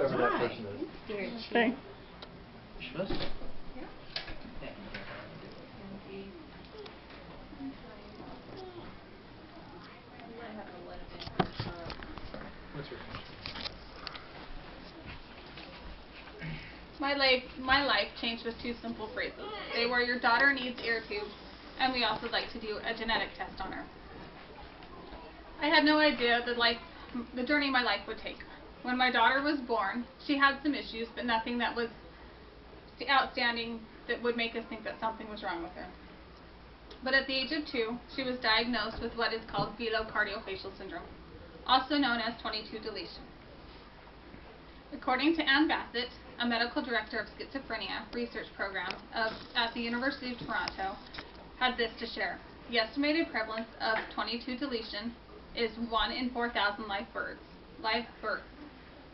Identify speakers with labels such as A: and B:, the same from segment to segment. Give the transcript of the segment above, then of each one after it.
A: whoever that person is.
B: Okay.
A: You're supposed to.
C: Yeah.
A: What's your question?
C: My life changed with two simple phrases. They were, your daughter needs ear tubes, and we also like to do a genetic test on her. I had no idea the journey my life would take. When my daughter was born, she had some issues, but nothing that was outstanding that would make us think that something was wrong with her. But at the age of 2, she was diagnosed with what is called velocardiofacial syndrome, also known as 22 deletion. According to Ann Bassett, a medical director of schizophrenia research program at the University of Toronto, had this to share. The estimated prevalence of 22 deletion is 1 in 4,000 live births,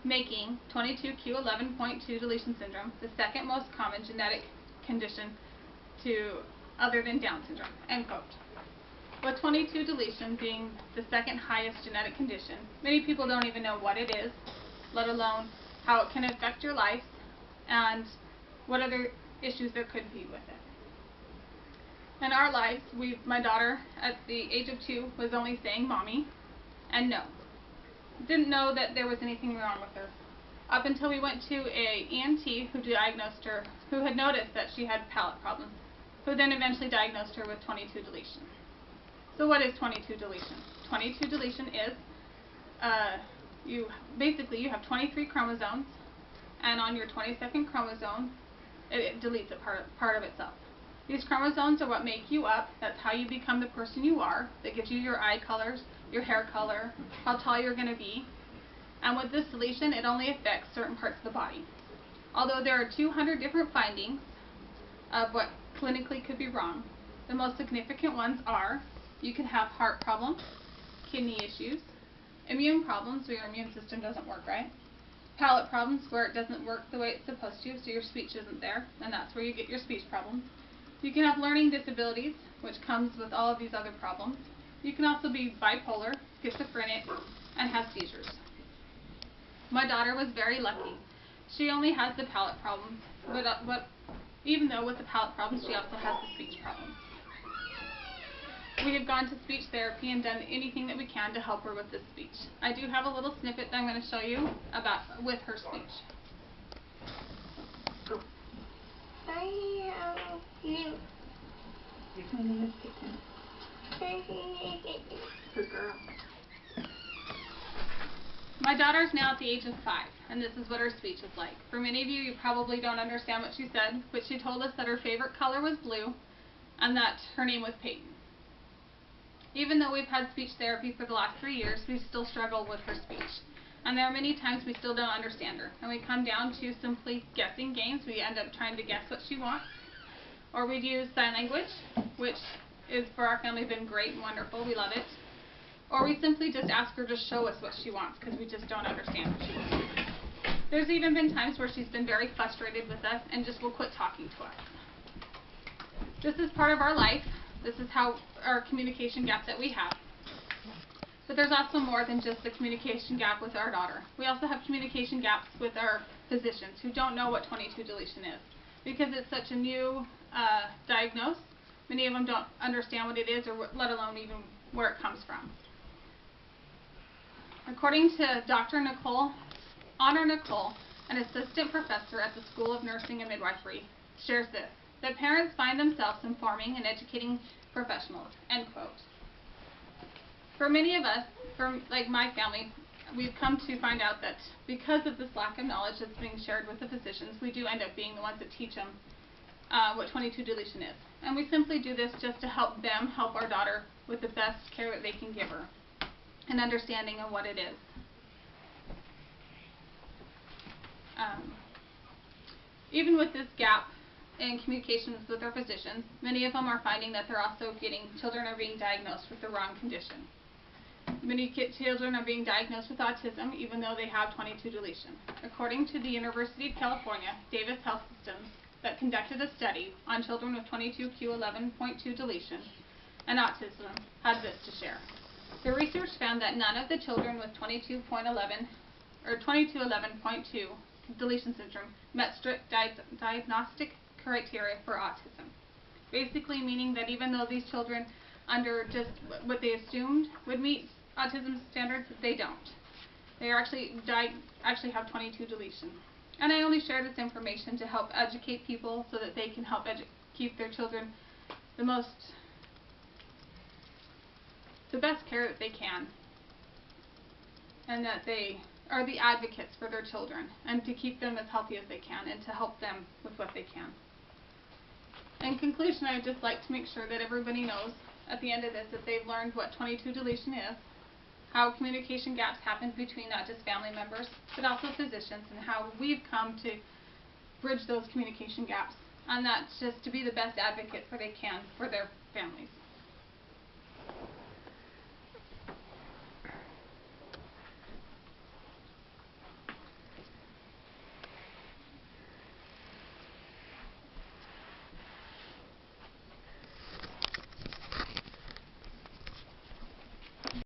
C: making 22q11.2 deletion syndrome the second most common genetic condition other than Down syndrome, end quote. With 22 deletion being the second highest genetic condition, many people don't even know what it is, let alone how it can affect your life and what other issues there could be with it. In our lives, my daughter at the age of 2 was only saying mommy and no. Didn't know that there was anything wrong with her. Up until we went to a ENT who diagnosed her, who had noticed that she had palate problems, who then eventually diagnosed her with 22 deletion. So what is 22 deletion? 22 deletion is, you have 23 chromosomes, and on your 22nd chromosome, it deletes a part of itself. These chromosomes are what make you up. That's how you become the person you are. That gives you your eye colors, your hair color, how tall you're going to be. And with this deletion, it only affects certain parts of the body. Although there are 200 different findings of what clinically could be wrong, the most significant ones are you can have heart problems, kidney issues, immune problems where your immune system doesn't work right, palate problems where it doesn't work the way it's supposed to, so your speech isn't there, and that's where you get your speech problems. You can have learning disabilities, which comes with all of these other problems. You can also be bipolar, schizophrenic, and have seizures. My daughter was very lucky. She only has the palate problems, but even though with the palate problems, she also has the speech problems. We have gone to speech therapy and done anything that we can to help her with this speech. I do have a little snippet that I'm going to show you with her speech.
D: Good girl.
C: My daughter's now at the age of 5, and this is what her speech is like. For many of you, you probably don't understand what she said, but she told us that her favorite color was blue and that her name was Peyton. Even though we've had speech therapy for the last 3 years, we still struggle with her speech. And there are many times we still don't understand her. And we come down to simply guessing games. We end up trying to guess what she wants. Or we'd use sign language, which is for our family been great and wonderful. We love it. Or we simply just ask her to show us what she wants because we just don't understand what she wants. There's even been times where she's been very frustrated with us and just will quit talking to us. This is part of our life. This is how our communication gap that we have. But there's also more than just the communication gap with our daughter. We also have communication gaps with our physicians who don't know what 22 deletion is. Because it's such a new diagnosis, many of them don't understand what it is or let alone even where it comes from. According to Dr. Honor Nicole, an assistant professor at the School of Nursing and Midwifery, shares this, that parents find themselves informing and educating professionals, end quote. For many of us, like my family, we've come to find out that because of this lack of knowledge that's being shared with the physicians, we do end up being the ones that teach them what 22 deletion is. And we simply do this just to help them help our daughter with the best care that they can give her, an understanding of what it is. Even with this gap in communications with our physicians, many of them are finding that children are being diagnosed with the wrong condition. Many children are being diagnosed with autism even though they have 22 deletion. According to the University of California, Davis Health Systems, that conducted a study on children with 22q11.2 deletion and autism, had this to share. The research found that none of the children with 22.11 or 2211.2 deletion syndrome met strict diagnostic criteria for autism. Basically meaning that even though these children under just what they assumed would meet autism standards, they don't. They are actually have 22 deletions. And I only share this information to help educate people so that they can help keep their children the best care that they can, and that they are the advocates for their children, and to keep them as healthy as they can, and to help them with what they can. In conclusion, I would just like to make sure that everybody knows at the end of this that they've learned what 22 deletion is, how communication gaps happen between not just family members, but also physicians, and how we've come to bridge those communication gaps, and that's just to be the best advocate for they can for their families.